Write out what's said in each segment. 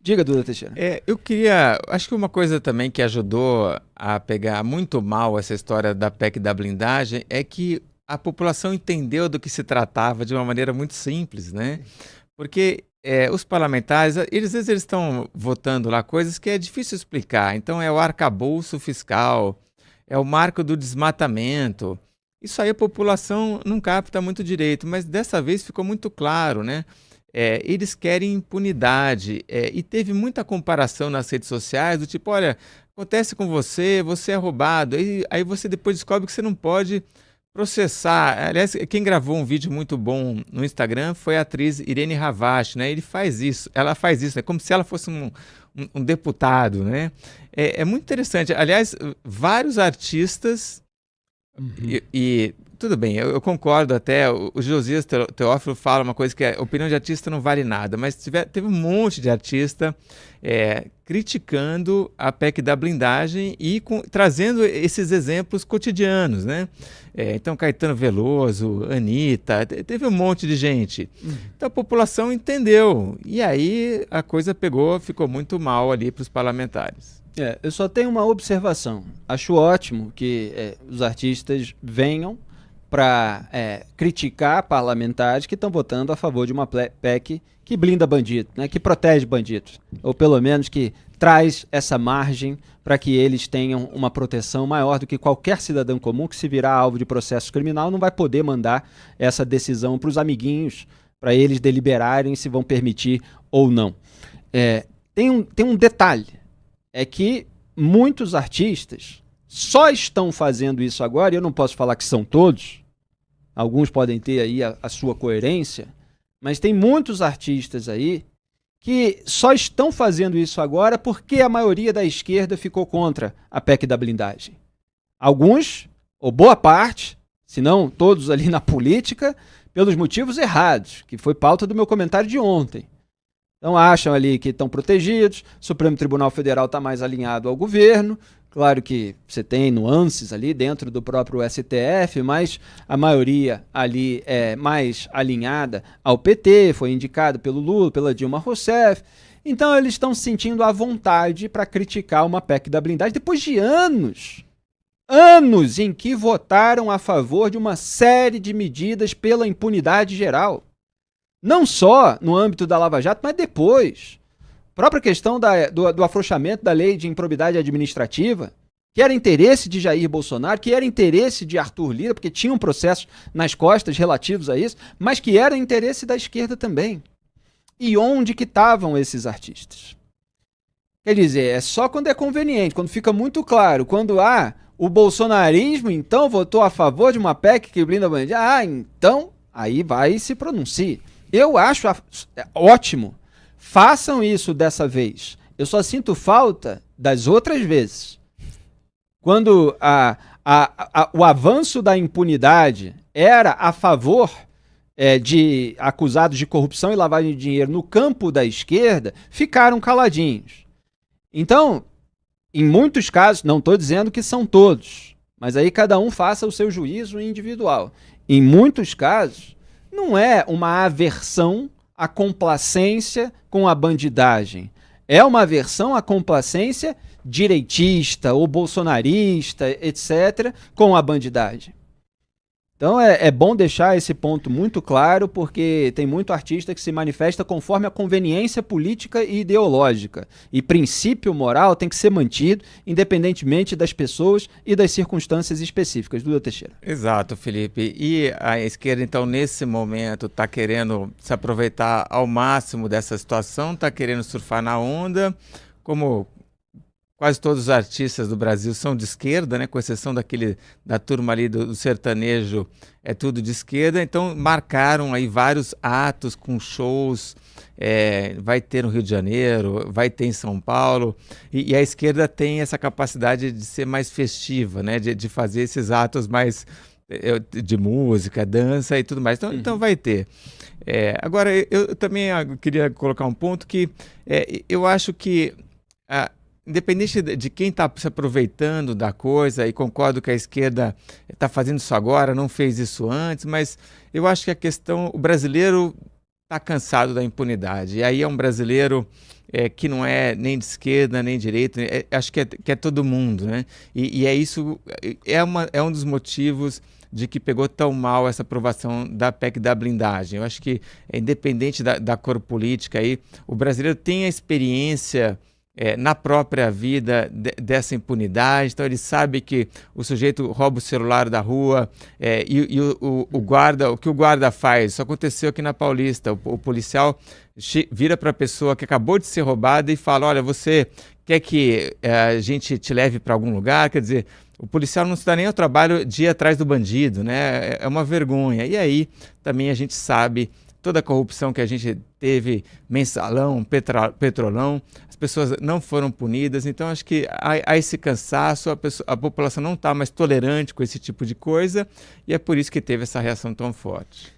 Diga, Duda Teixeira. Acho que uma coisa também que ajudou a pegar muito mal essa história da PEC da blindagem é que a população entendeu do que se tratava de uma maneira muito simples, né? Porque os parlamentares, às vezes eles estão votando lá coisas que é difícil explicar. Então é o arcabouço fiscal, é o marco do desmatamento. Isso aí a população não capta muito direito, mas dessa vez ficou muito claro, né? Eles querem impunidade e teve muita comparação nas redes sociais do tipo, olha, acontece com você, você é roubado, aí você depois descobre que você não pode processar. Aliás, quem gravou um vídeo muito bom no Instagram foi a atriz Irene Ravache, né? Ela faz isso, é como se ela fosse um deputado, né? É muito interessante. Aliás, vários artistas tudo bem, eu concordo até, o Josias Teófilo fala uma coisa que a opinião de artista não vale nada, mas teve um monte de artista criticando a PEC da blindagem e trazendo esses exemplos cotidianos, né? Então, Caetano Veloso, Anitta, teve um monte de gente. Então, a população entendeu, e aí a coisa ficou muito mal ali para os parlamentares. Eu só tenho uma observação. Acho ótimo que os artistas venham para criticar parlamentares que estão votando a favor de uma PEC que blinda bandido, né, que protege bandidos, ou pelo menos que traz essa margem para que eles tenham uma proteção maior do que qualquer cidadão comum que, se virar alvo de processo criminal, não vai poder mandar essa decisão para os amiguinhos, para eles deliberarem se vão permitir ou não. Tem um detalhe, é que muitos artistas só estão fazendo isso agora, e eu não posso falar que são todos, alguns podem ter aí a sua coerência, mas tem muitos artistas aí que só estão fazendo isso agora porque a maioria da esquerda ficou contra a PEC da blindagem. Alguns, ou boa parte, se não todos ali na política, pelos motivos errados, que foi pauta do meu comentário de ontem. Então acham ali que estão protegidos, o Supremo Tribunal Federal está mais alinhado ao governo, claro que você tem nuances ali dentro do próprio STF, mas a maioria ali é mais alinhada ao PT, foi indicado pelo Lula, pela Dilma Rousseff, então eles estão se sentindo à vontade para criticar uma PEC da blindagem depois de anos em que votaram a favor de uma série de medidas pela impunidade geral. Não só no âmbito da Lava Jato, mas depois. A própria questão do afrouxamento da lei de improbidade administrativa, que era interesse de Jair Bolsonaro, que era interesse de Arthur Lira, porque tinham processos nas costas relativos a isso, mas que era interesse da esquerda também. E onde que estavam esses artistas? Quer dizer, é só quando é conveniente, quando fica muito claro, quando o bolsonarismo, então, votou a favor de uma PEC que blinda a bandeira, então, aí vai e se pronuncie. Eu acho ótimo. Façam isso dessa vez. Eu só sinto falta das outras vezes. Quando o avanço da impunidade era a favor de acusados de corrupção e lavagem de dinheiro no campo da esquerda, ficaram caladinhos. Então, em muitos casos, não estou dizendo que são todos, mas aí cada um faça o seu juízo individual. Em muitos casos, não é uma aversão à complacência com a bandidagem. É uma aversão à complacência direitista ou bolsonarista, etc., com a bandidagem. Então é bom deixar esse ponto muito claro, porque tem muito artista que se manifesta conforme a conveniência política e ideológica. E princípio moral tem que ser mantido, independentemente das pessoas e das circunstâncias específicas. Duda Teixeira. Exato, Felipe. E a esquerda, então, nesse momento, está querendo se aproveitar ao máximo dessa situação, está querendo surfar na onda, como quase todos os artistas do Brasil são de esquerda, né? Com exceção da turma ali do sertanejo, é tudo de esquerda. Então marcaram aí vários atos com shows, vai ter no Rio de Janeiro, vai ter em São Paulo, e a esquerda tem essa capacidade de ser mais festiva, né? De fazer esses atos mais de música, dança e tudo mais. Então vai ter. Agora, eu também queria colocar um ponto que eu acho que independente de quem está se aproveitando da coisa, e concordo que a esquerda está fazendo isso agora, não fez isso antes, mas eu acho que o brasileiro está cansado da impunidade. E aí é um brasileiro que não é nem de esquerda, nem de direita, acho que é todo mundo, né? E é isso, é um dos motivos de que pegou tão mal essa aprovação da PEC da blindagem. Eu acho que, independente da cor política, aí, o brasileiro tem a experiência na própria vida dessa impunidade, então ele sabe que o sujeito rouba o celular da rua e o guarda, o que o guarda faz, isso aconteceu aqui na Paulista, o policial vira para a pessoa que acabou de ser roubada e fala, olha, você quer que a gente te leve para algum lugar? Quer dizer, o policial não se dá nem ao trabalho de ir atrás do bandido, né? É uma vergonha. E aí também a gente sabe toda a corrupção que a gente teve, mensalão, petrolão, as pessoas não foram punidas, então acho que há esse cansaço, a população não está mais tolerante com esse tipo de coisa e é por isso que teve essa reação tão forte.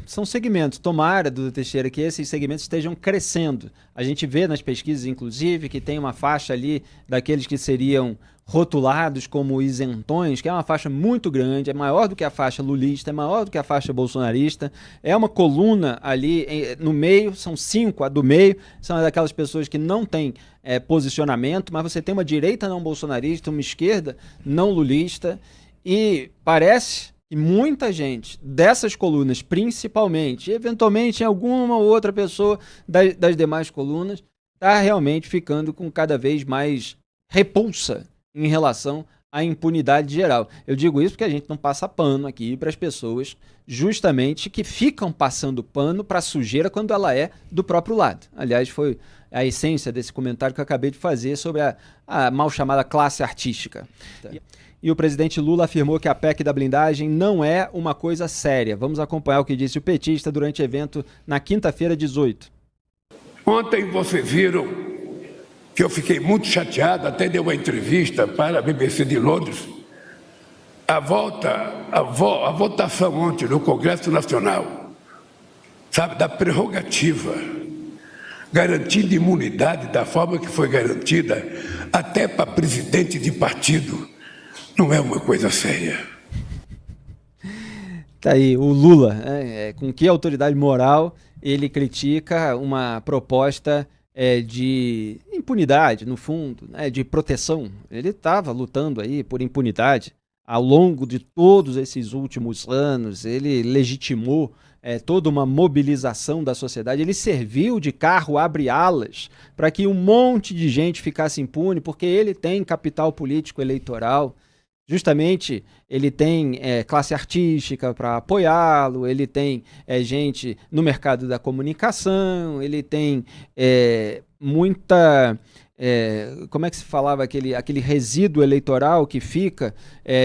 São segmentos. Tomara, Duda Teixeira, que esses segmentos estejam crescendo. A gente vê nas pesquisas, inclusive, que tem uma faixa ali daqueles que seriam rotulados como isentões, que é uma faixa muito grande, é maior do que a faixa lulista, é maior do que a faixa bolsonarista, é uma coluna ali no meio, são 5 a do meio, são daquelas pessoas que não têm posicionamento, mas você tem uma direita não bolsonarista, uma esquerda não lulista, e parece que muita gente dessas colunas, principalmente, eventualmente em alguma outra pessoa das demais colunas, está realmente ficando com cada vez mais repulsa em relação à impunidade geral. Eu digo isso porque a gente não passa pano aqui para as pessoas justamente que ficam passando pano para a sujeira quando ela é do próprio lado. Aliás, foi a essência desse comentário que eu acabei de fazer sobre a mal chamada classe artística. E o presidente Lula afirmou que a PEC da blindagem não é uma coisa séria. Vamos acompanhar o que disse o petista durante o evento na quinta-feira, 18. Ontem vocês viram que eu fiquei muito chateado, até dei uma entrevista para a BBC de Londres. A votação ontem no Congresso Nacional, sabe, da prerrogativa, garantindo imunidade da forma que foi garantida, até para presidente de partido, não é uma coisa séria. Tá aí, o Lula, com que autoridade moral ele critica uma proposta de impunidade, no fundo, de proteção. Ele estava lutando aí por impunidade ao longo de todos esses últimos anos, ele legitimou toda uma mobilização da sociedade, ele serviu de carro abre-alas para que um monte de gente ficasse impune, porque ele tem capital político eleitoral. Justamente, ele tem classe artística para apoiá-lo, ele tem gente no mercado da comunicação, ele tem muita... como é que se falava? Aquele resíduo eleitoral que fica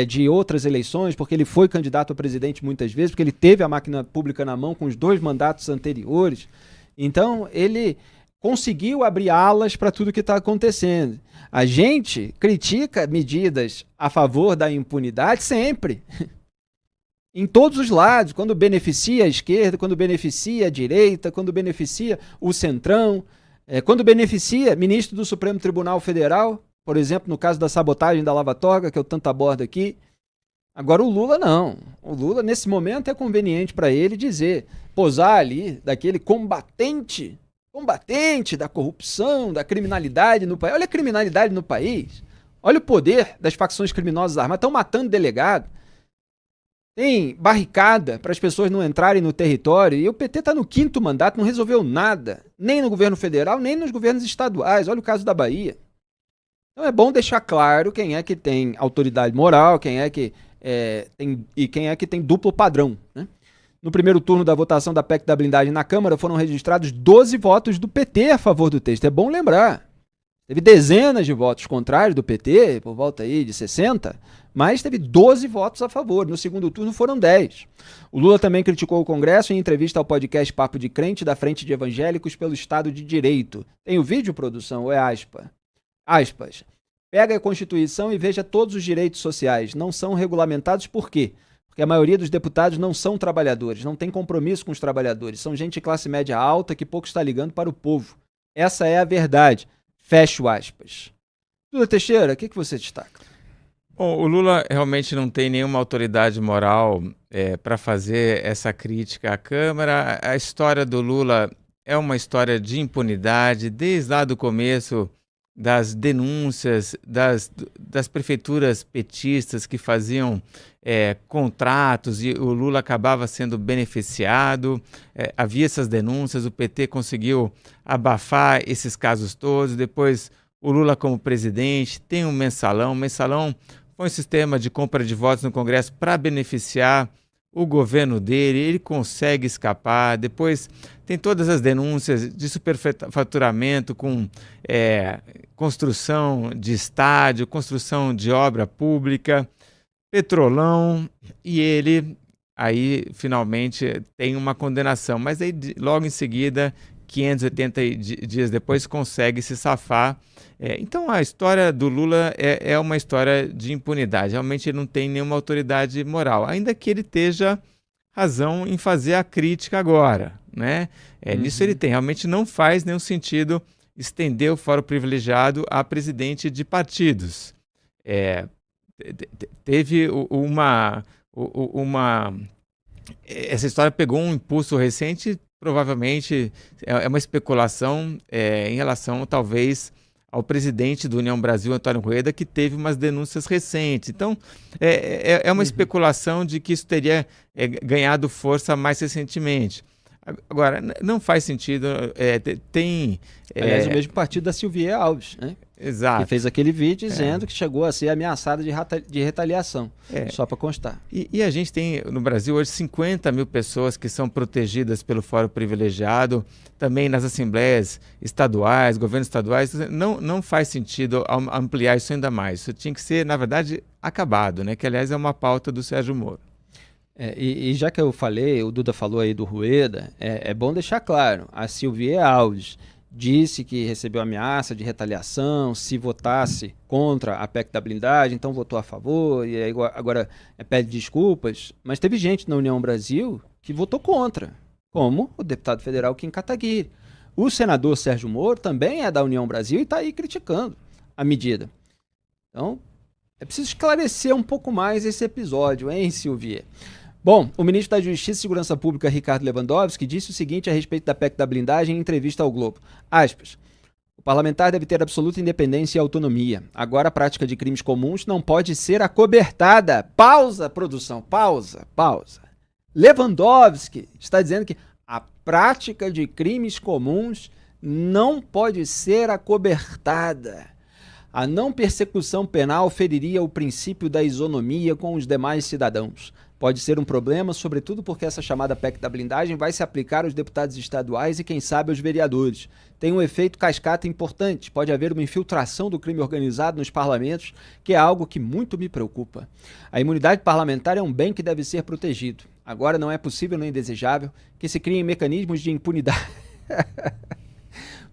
de outras eleições, porque ele foi candidato a presidente muitas vezes, porque ele teve a máquina pública na mão com os 2 mandatos anteriores. Então, ele conseguiu abrir alas para tudo que está acontecendo. A gente critica medidas a favor da impunidade sempre, em todos os lados, quando beneficia a esquerda, quando beneficia a direita, quando beneficia o centrão, quando beneficia ministro do Supremo Tribunal Federal, por exemplo, no caso da sabotagem da Lava Toga, que eu tanto abordo aqui. Agora o Lula não. O Lula, nesse momento, é conveniente para ele dizer, posar ali daquele combatente da corrupção, da criminalidade no país. Olha a criminalidade no país. Olha o poder das facções criminosas armadas. Estão matando delegado. Tem barricada para as pessoas não entrarem no território. E o PT está no 5º mandato, não resolveu nada. Nem no governo federal, nem nos governos estaduais. Olha o caso da Bahia. Então é bom deixar claro quem é que tem autoridade moral, quem é que tem duplo padrão, né? No primeiro turno da votação da PEC da blindagem na Câmara, foram registrados 12 votos do PT a favor do texto. É bom lembrar. Teve dezenas de votos contrários do PT, por volta aí de 60, mas teve 12 votos a favor. No segundo turno foram 10. O Lula também criticou o Congresso em entrevista ao podcast Papo de Crente da Frente de Evangélicos pelo Estado de Direito. Tem o vídeo, produção, ou é aspas? Pega a Constituição e veja todos os direitos sociais. Não são regulamentados por quê? Porque a maioria dos deputados não são trabalhadores, não tem compromisso com os trabalhadores, são gente de classe média alta que pouco está ligando para o povo. Essa é a verdade. Fecho aspas. Duda Teixeira, o que você destaca? Bom, o Lula realmente não tem nenhuma autoridade moral para fazer essa crítica à Câmara. A história do Lula é uma história de impunidade, desde lá do começo das denúncias das prefeituras petistas que faziam contratos e o Lula acabava sendo beneficiado. Havia essas denúncias, o PT conseguiu abafar esses casos todos. Depois, o Lula como presidente tem um mensalão. O mensalão foi um sistema de compra de votos no Congresso para beneficiar o governo dele, ele consegue escapar. Depois tem todas as denúncias de superfaturamento com construção de estádio, construção de obra pública, Petrolão, e ele aí finalmente tem uma condenação, mas aí logo em seguida, 580 dias depois, consegue se safar. Então a história do Lula é uma história de impunidade. Realmente ele não tem nenhuma autoridade moral, ainda que ele esteja razão em fazer a crítica agora, né? Nisso ele tem. Realmente não faz nenhum sentido estender o fórum privilegiado a presidente de partidos. Teve essa história pegou um impulso recente, provavelmente é uma especulação em relação, talvez, ao presidente do União Brasil, Antônio Rueda, que teve umas denúncias recentes. Então, é uma especulação de que isso teria ganhado força mais recentemente. Agora, não faz sentido. Aliás, o mesmo partido da Silvia Alves, né? Exato. Que fez aquele vídeo dizendo que chegou a ser ameaçada de retaliação, só para constar. E a gente tem no Brasil hoje 50 mil pessoas que são protegidas pelo fórum privilegiado, também nas assembleias estaduais, governos estaduais. Não faz sentido ampliar isso ainda mais. Isso tinha que ser, na verdade, acabado, né? Que, aliás, é uma pauta do Sérgio Moro. E já que eu falei, o Duda falou aí do Rueda, é bom deixar claro, a Silvia Alves disse que recebeu ameaça de retaliação se votasse contra a PEC da blindagem, então votou a favor, e aí agora pede desculpas, mas teve gente na União Brasil que votou contra, como o deputado federal Kim Kataguiri. O senador Sérgio Moro também é da União Brasil e está aí criticando a medida. Então, é preciso esclarecer um pouco mais esse episódio, hein, Silvia? Bom, o ministro da Justiça e Segurança Pública, Ricardo Lewandowski, disse o seguinte a respeito da PEC da blindagem em entrevista ao Globo. Aspas, o parlamentar deve ter absoluta independência e autonomia. Agora a prática de crimes comuns não pode ser acobertada. Pausa, produção, pausa. Lewandowski está dizendo que a prática de crimes comuns não pode ser acobertada. A não persecução penal feriria o princípio da isonomia com os demais cidadãos. Pode ser um problema, sobretudo porque essa chamada PEC da blindagem vai se aplicar aos deputados estaduais e, quem sabe, aos vereadores. Tem um efeito cascata importante. Pode haver uma infiltração do crime organizado nos parlamentos, que é algo que muito me preocupa. A imunidade parlamentar é um bem que deve ser protegido. Agora não é possível nem desejável que se criem mecanismos de impunidade.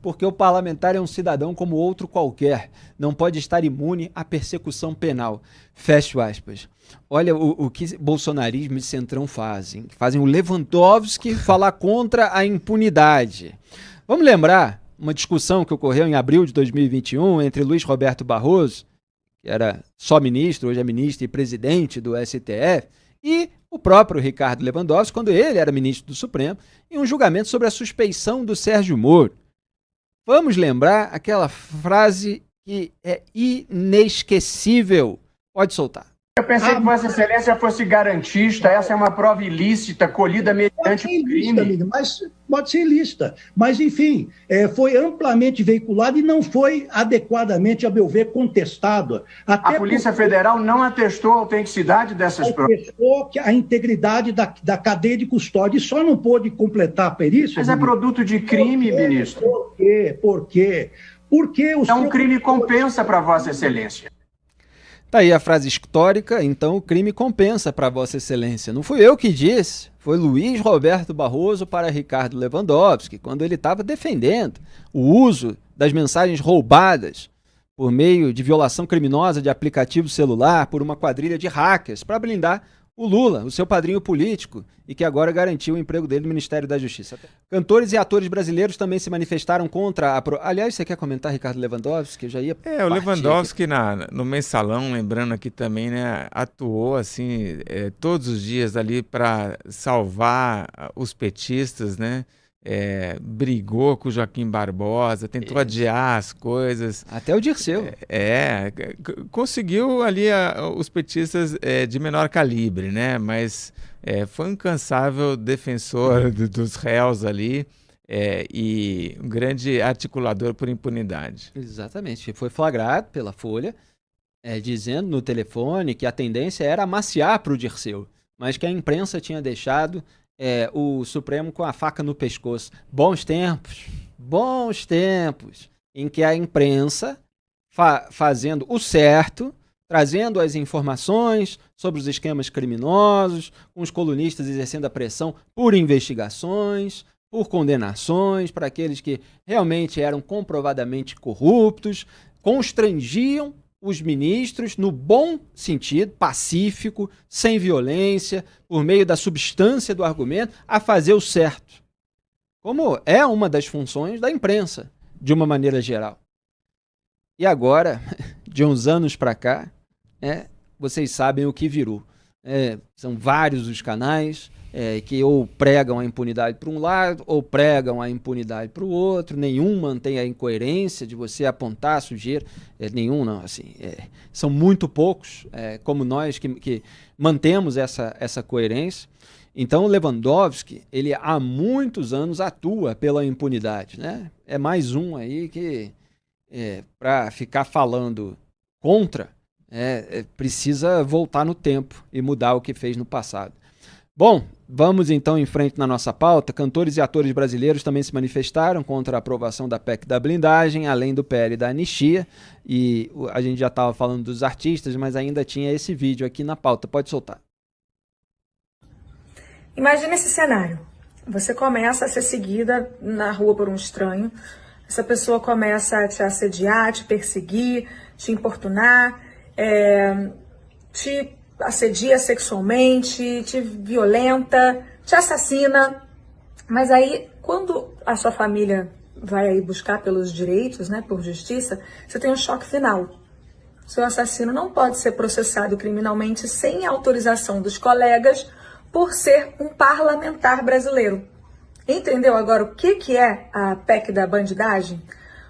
Porque o parlamentar é um cidadão como outro qualquer, não pode estar imune à persecução penal. Fecho aspas. Olha o que bolsonarismo e centrão fazem. Fazem o Lewandowski falar contra a impunidade. Vamos lembrar uma discussão que ocorreu em abril de 2021 entre Luiz Roberto Barroso, que era só ministro, hoje é ministro e presidente do STF, e o próprio Ricardo Lewandowski, quando ele era ministro do Supremo, em um julgamento sobre a suspeição do Sérgio Moro. Vamos lembrar aquela frase que é inesquecível. Pode soltar. Eu pensei que Vossa Excelência fosse garantista, essa é uma prova ilícita, colhida mediante um crime. Amiga, mas pode ser ilícita. Mas, enfim, foi amplamente veiculado e não foi adequadamente, a meu ver, contestado. Até a Polícia Federal não atestou a autenticidade dessas provas. Atestou a integridade da cadeia de custódia e só não pôde completar a perícia. Mas é produto de crime, ministro. Por quê? Porque é um crime compensa para Vossa Excelência. Tá aí a frase histórica, então o crime compensa para Vossa Excelência. Não fui eu que disse, foi Luiz Roberto Barroso para Ricardo Lewandowski, quando ele estava defendendo o uso das mensagens roubadas por meio de violação criminosa de aplicativo celular por uma quadrilha de hackers para blindar o Lula, o seu padrinho político, e que agora garantiu o emprego dele no Ministério da Justiça. Cantores e atores brasileiros também se manifestaram contra a... Aliás, você quer comentar, Ricardo Lewandowski? Eu já ia o Lewandowski no Mensalão, lembrando aqui também, né, atuou assim, todos os dias ali para salvar os petistas, né? Brigou com o Joaquim Barbosa, tentou adiar as coisas. Até o Dirceu. Conseguiu ali os petistas de menor calibre, né? Mas foi um incansável defensor dos réus ali e um grande articulador por impunidade. Exatamente. Foi flagrado pela Folha, dizendo no telefone que a tendência era amaciar para o Dirceu, mas que a imprensa tinha deixado o Supremo com a faca no pescoço. Bons tempos em que a imprensa fazendo o certo, trazendo as informações sobre os esquemas criminosos, com os colunistas exercendo a pressão por investigações, por condenações para aqueles que realmente eram comprovadamente corruptos, constrangiam os ministros, no bom sentido, pacífico, sem violência, por meio da substância do argumento, a fazer o certo. Como é uma das funções da imprensa, de uma maneira geral. E agora, de uns anos para cá, vocês sabem o que virou. São vários os canais que ou pregam a impunidade para um lado, ou pregam a impunidade para o outro. Nenhum mantém a incoerência de você apontar a sujeira. Nenhum, não. Assim, são muito poucos, como nós, que mantemos essa coerência. Então, o Lewandowski, ele há muitos anos atua pela impunidade, né? É mais um aí que, para ficar falando contra, precisa voltar no tempo e mudar o que fez no passado. Bom, vamos então em frente na nossa pauta. Cantores e atores brasileiros também se manifestaram contra a aprovação da PEC da blindagem, além do PL da anistia. E a gente já estava falando dos artistas, mas ainda tinha esse vídeo aqui na pauta. Pode soltar. Imagina esse cenário. Você começa a ser seguida na rua por um estranho. Essa pessoa começa a te assediar, te perseguir, te importunar, te assedia sexualmente, te violenta, te assassina. Mas aí, quando a sua família vai aí buscar pelos direitos, né, por justiça, você tem um choque final. Seu assassino não pode ser processado criminalmente sem autorização dos colegas por ser um parlamentar brasileiro. Entendeu agora o que é a PEC da bandidagem?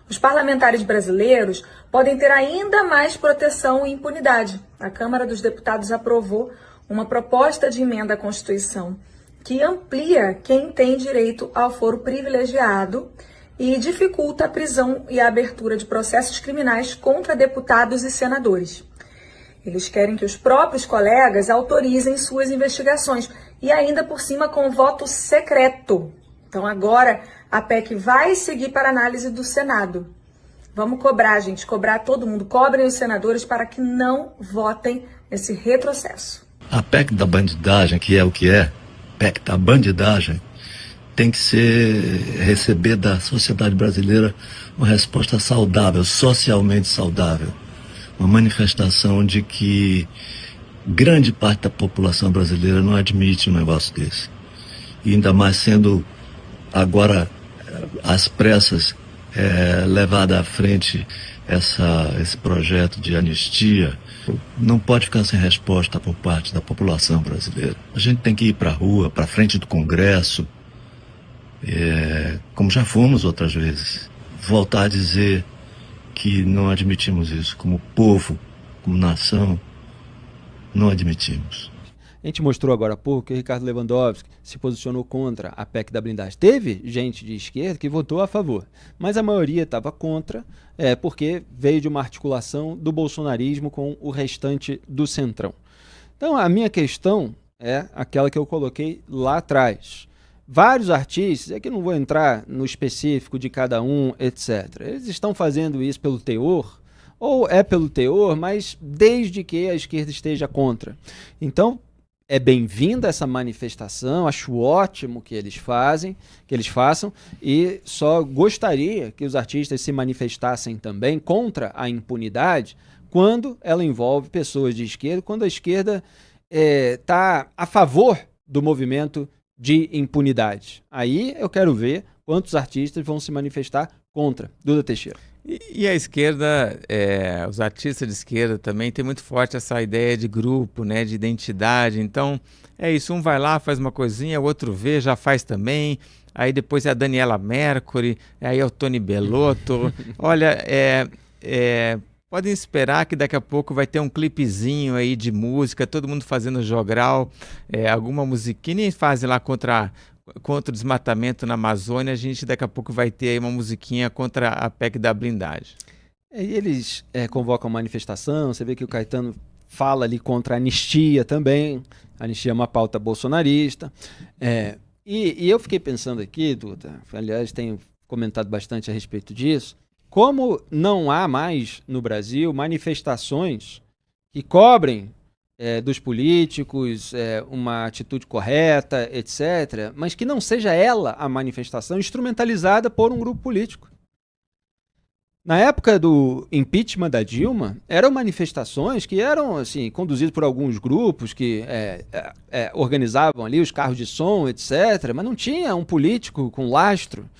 Os parlamentares brasileiros podem ter ainda mais proteção e impunidade. A Câmara dos Deputados aprovou uma proposta de emenda à Constituição que amplia quem tem direito ao foro privilegiado e dificulta a prisão e a abertura de processos criminais contra deputados e senadores. Eles querem que os próprios colegas autorizem suas investigações e ainda por cima com voto secreto. Então agora a PEC vai seguir para análise do Senado. Vamos cobrar, gente, cobrar todo mundo. Cobrem os senadores para que não votem nesse retrocesso. A PEC da bandidagem, que é o que é, PEC da bandidagem, tem que receber da sociedade brasileira uma resposta saudável, socialmente saudável. Uma manifestação de que grande parte da população brasileira não admite um negócio desse. E ainda mais sendo agora às pressas levada à frente esse projeto de anistia, não pode ficar sem resposta por parte da população brasileira. A gente tem que ir para a rua, para frente do Congresso, como já fomos outras vezes, voltar a dizer que não admitimos isso, como povo, como nação, não admitimos. A gente mostrou agora há pouco que o Ricardo Lewandowski se posicionou contra a PEC da blindagem. Teve gente de esquerda que votou a favor, mas a maioria estava contra, porque veio de uma articulação do bolsonarismo com o restante do centrão. Então a minha questão é aquela que eu coloquei lá atrás. Vários artistas, é que não vou entrar no específico de cada um, etc. Eles estão fazendo isso pelo teor, ou é pelo teor, mas desde que a esquerda esteja contra. Então, é bem-vinda essa manifestação, acho ótimo que eles façam, e só gostaria que os artistas se manifestassem também contra a impunidade quando ela envolve pessoas de esquerda, quando a esquerda está a favor do movimento de impunidade. Aí eu quero ver quantos artistas vão se manifestar contra. Duda Teixeira. E a esquerda, os artistas de esquerda também tem muito forte essa ideia de grupo, né, de identidade. Então, é isso, um vai lá, faz uma coisinha, o outro vê, já faz também. Aí depois é a Daniela Mercury, aí é o Tony Bellotto. Olha, podem esperar que daqui a pouco vai ter um clipezinho aí de música, todo mundo fazendo jogral, alguma musiquinha, nem fazem lá contra o desmatamento na Amazônia, a gente daqui a pouco vai ter aí uma musiquinha contra a PEC da blindagem. E eles convocam manifestação, você vê que o Caetano fala ali contra a anistia também, a anistia é uma pauta bolsonarista, e eu fiquei pensando aqui, Duda, aliás tenho comentado bastante a respeito disso, como não há mais no Brasil manifestações que cobrem dos políticos, uma atitude correta, etc., mas que não seja ela a manifestação instrumentalizada por um grupo político. Na época do impeachment da Dilma, eram manifestações que eram assim, conduzidas por alguns grupos que organizavam ali os carros de som, etc., mas não tinha um político com lastro.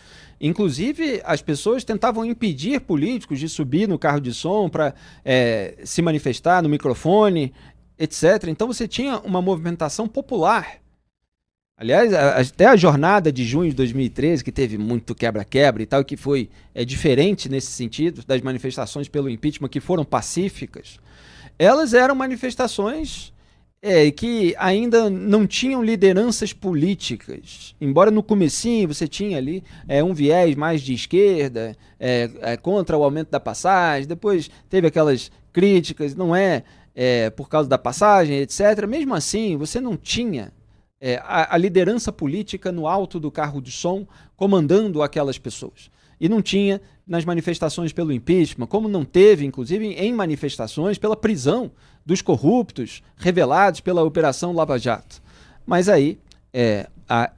Inclusive, as pessoas tentavam impedir políticos de subir no carro de som para se manifestar no microfone, etc. Então você tinha uma movimentação popular. Aliás, até a jornada de junho de 2013, que teve muito quebra-quebra e tal, que foi diferente nesse sentido das manifestações pelo impeachment, que foram pacíficas, elas eram manifestações que ainda não tinham lideranças políticas. Embora no comecinho você tinha ali um viés mais de esquerda, contra o aumento da passagem, depois teve aquelas críticas, não por causa da passagem, etc. Mesmo assim, você não tinha a liderança política no alto do carro de som comandando aquelas pessoas. E não tinha nas manifestações pelo impeachment, como não teve, inclusive, em manifestações pela prisão dos corruptos revelados pela Operação Lava Jato. Mas aí,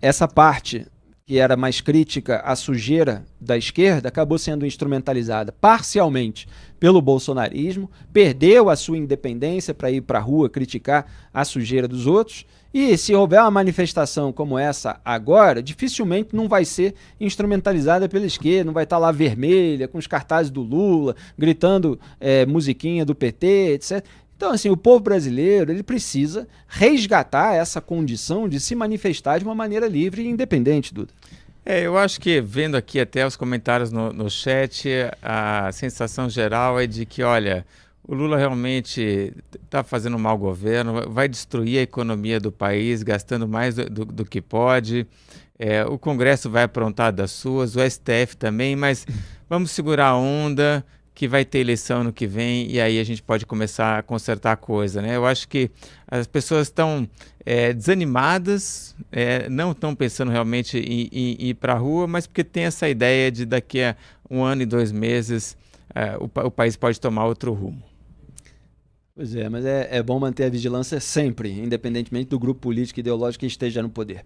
essa parte que era mais crítica à sujeira da esquerda acabou sendo instrumentalizada parcialmente pelo bolsonarismo, perdeu a sua independência para ir para a rua criticar a sujeira dos outros. E se houver uma manifestação como essa agora, dificilmente não vai ser instrumentalizada pela esquerda, não vai estar lá vermelha, com os cartazes do Lula, gritando musiquinha do PT, etc. Então, assim, o povo brasileiro ele precisa resgatar essa condição de se manifestar de uma maneira livre e independente, Duda. Eu acho que, vendo aqui até os comentários no chat, a sensação geral é de que, olha, o Lula realmente está fazendo um mau governo, vai destruir a economia do país, gastando mais do que pode. O Congresso vai aprontar das suas, o STF também, mas vamos segurar a onda, que vai ter eleição no que vem, e aí a gente pode começar a consertar a coisa, né? Eu acho que as pessoas estão desanimadas, não estão pensando realmente em ir para a rua, mas porque tem essa ideia de daqui a 1 ano e 2 meses o país pode tomar outro rumo. Pois mas é bom manter a vigilância sempre, independentemente do grupo político e ideológico que esteja no poder.